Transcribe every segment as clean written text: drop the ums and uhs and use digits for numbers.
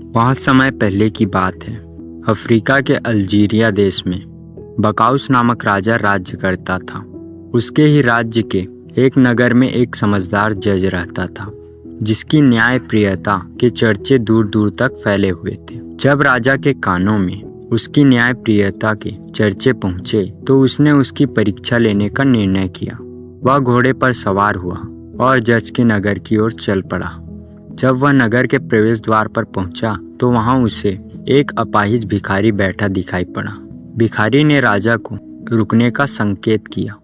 बहुत समय पहले की बात है। अफ्रीका के अल्जीरिया देश में बकाउस नामक राजा राज्य करता था। उसके ही राज्य के एक नगर में एक समझदार जज रहता था, जिसकी न्यायप्रियता के चर्चे दूर दूर तक फैले हुए थे। जब राजा के कानों में उसकी न्यायप्रियता के चर्चे पहुंचे तो उसने उसकी परीक्षा लेने का निर्णय किया। वह घोड़े पर सवार हुआ और जज के नगर की ओर चल पड़ा। जब वह नगर के प्रवेश द्वार पर पहुंचा तो वहां उसे एक अपाहिज भिखारी बैठा दिखाई पड़ा। भिखारी ने राजा को रुकने का संकेत किया।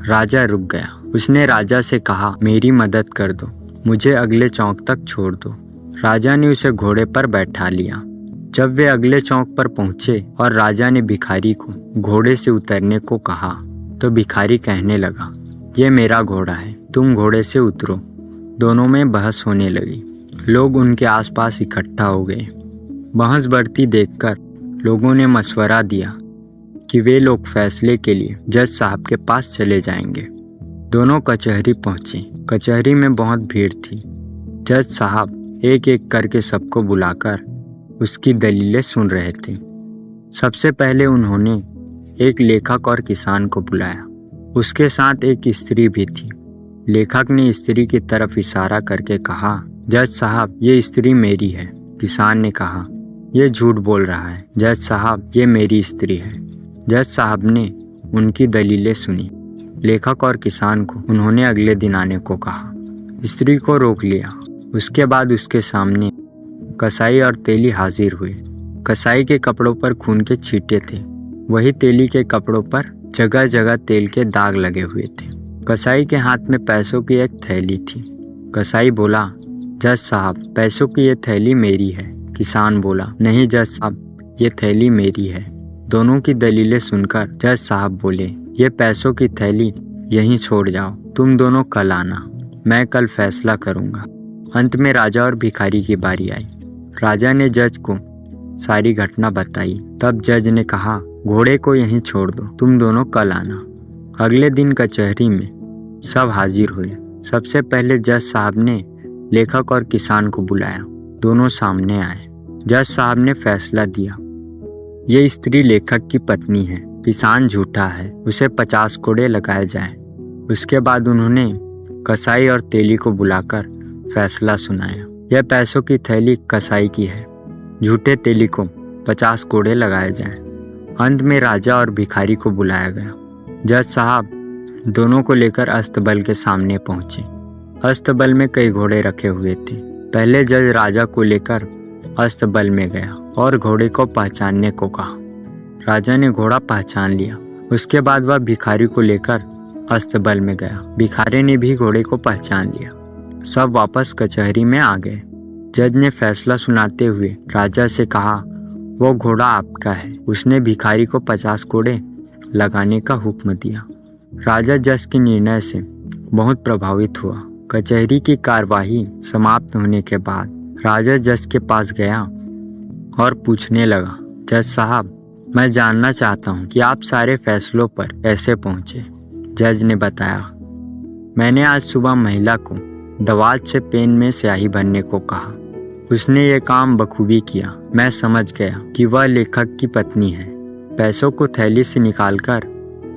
राजा रुक गया। उसने राजा से कहा, मेरी मदद कर दो, मुझे अगले चौक तक छोड़ दो। राजा ने उसे घोड़े पर बैठा लिया। जब वे अगले चौक पर पहुंचे और राजा ने भिखारी को घोड़े से उतरने को कहा तो भिखारी कहने लगा, ये मेरा घोड़ा है, तुम घोड़े से उतरो। दोनों में बहस होने लगी। लोग उनके आसपास इकट्ठा हो गए। बहस बढ़ती देखकर लोगों ने मशवरा दिया कि वे लोग फैसले के लिए जज साहब के पास चले जाएंगे। दोनों कचहरी पहुंचे। कचहरी में बहुत भीड़ थी। जज साहब एक एक करके सबको बुलाकर उसकी दलीलें सुन रहे थे। सबसे पहले उन्होंने एक लेखक और किसान को बुलाया। उसके साथ एक स्त्री भी थी। लेखक ने स्त्री की तरफ इशारा करके कहा, जज साहब, ये स्त्री मेरी है। किसान ने कहा, ये झूठ बोल रहा है। जज साहब, ये मेरी स्त्री है। जज साहब ने उनकी दलीलें सुनी। लेखक और किसान को उन्होंने अगले दिन आने को कहा। स्त्री को रोक लिया। उसके बाद उसके सामने कसाई और तेली हाजिर हुए। कसाई के कपड़ों पर खून के छींटे थे, वही तेली के कपड़ों पर जगह जगह तेल के दाग लगे हुए थे। कसाई के हाथ में पैसों की एक थैली थी। कसाई बोला, जज साहब, पैसों की ये थैली मेरी है। किसान बोला, नहीं जज साहब, ये थैली मेरी है। दोनों की दलीलें सुनकर जज साहब बोले, ये पैसों की थैली यहीं छोड़ जाओ, तुम दोनों कल आना, मैं कल फैसला करूंगा। अंत में राजा और भिखारी की बारी आई। राजा ने जज को सारी घटना बताई। तब जज ने कहा, घोड़े को यहीं छोड़ दो, तुम दोनों कल आना। अगले दिन कचहरी में सब हाजिर हुए। सबसे पहले जज साहब ने लेखक और किसान को बुलाया। दोनों सामने आए। जज साहब ने फैसला दिया, ये स्त्री लेखक की पत्नी है, किसान झूठा है, उसे 50 कोड़े लगाए जाएं। उसके बाद उन्होंने कसाई और तेली को बुलाकर फैसला सुनाया। यह पैसों की थैली कसाई की है, झूठे तेली को 50 कोड़े लगाए जाएं। अंत में राजा और भिखारी को बुलाया गया। जज साहब दोनों को लेकर अस्तबल के सामने पहुंचे। अस्तबल में कई घोड़े रखे हुए थे। पहले जज राजा को लेकर अस्तबल में गया और घोड़े को पहचानने को कहा। राजा ने घोड़ा पहचान लिया। उसके बाद वह भिखारी को लेकर अस्तबल में गया। भिखारी ने भी घोड़े को पहचान लिया। सब वापस कचहरी में आ गए। जज ने फैसला सुनाते हुए राजा से कहा, वो घोड़ा आपका है। उसने भिखारी को 50 कोड़े लगाने का हुक्म दिया। राजा जज के निर्णय से बहुत प्रभावित हुआ। कचहरी की कार्यवाही समाप्त होने के बाद राजा जज के पास गया और पूछने लगा, जज साहब, मैं जानना चाहता हूँ कि आप सारे फैसलों पर कैसे पहुँचे। जज ने बताया, मैंने आज सुबह महिला को दवात से पेन में स्याही भरने को कहा। उसने ये काम बखूबी किया। मैं समझ गया कि वह लेखक की पत्नी है। पैसों को थैली से निकालकर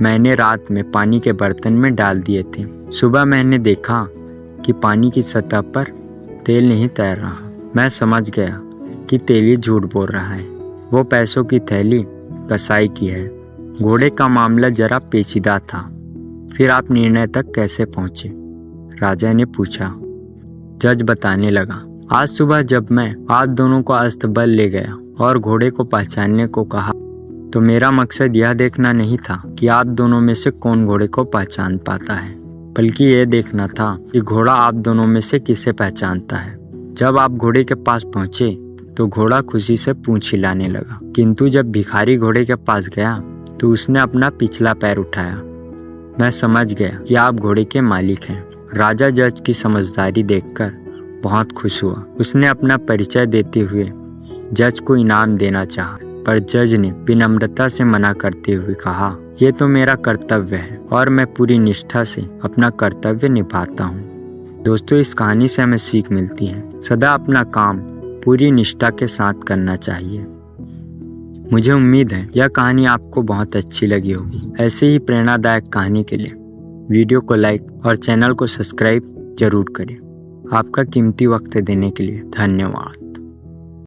मैंने रात में पानी के बर्तन में डाल दिए थे। सुबह मैंने देखा कि पानी की सतह पर तेल नहीं तैर रहा। मैं समझ गया कि तेली झूठ बोल रहा है। वो पैसों की थैली कसाई की है। घोड़े का मामला जरा पेचीदा था। फिर आप निर्णय तक कैसे पहुंचे? राजा ने पूछा। जज बताने लगा, आज सुबह जब मैं आप दोनों को अस्तबल ले गया और घोड़े को पहचानने को कहा तो मेरा मकसद यह देखना नहीं था कि आप दोनों में से कौन घोड़े को पहचान पाता है, बल्कि यह देखना था कि घोड़ा आप दोनों में से किसे पहचानता है। जब आप घोड़े के पास पहुंचे तो घोड़ा खुशी से पूंछ हिलाने लगा, किंतु जब भिखारी घोड़े के पास गया तो उसने अपना पिछला पैर उठाया। मैं समझ गया कि आप घोड़े के मालिक हैं। राजा जज की समझदारी देखकर बहुत खुश हुआ। उसने अपना परिचय देते हुए जज को इनाम देना चाहा, पर जज ने विनम्रता से मना करते हुए कहा, ये तो मेरा कर्तव्य है और मैं पूरी निष्ठा से अपना कर्तव्य निभाता हूँ। दोस्तों, इस कहानी से हमें सीख मिलती है, सदा अपना काम पूरी निष्ठा के साथ करना चाहिए। मुझे उम्मीद है यह कहानी आपको बहुत अच्छी लगी होगी। ऐसे ही प्रेरणादायक कहानी के लिए वीडियो को लाइक और चैनल को सब्सक्राइब जरूर करें। आपका कीमती वक्त देने के लिए धन्यवाद।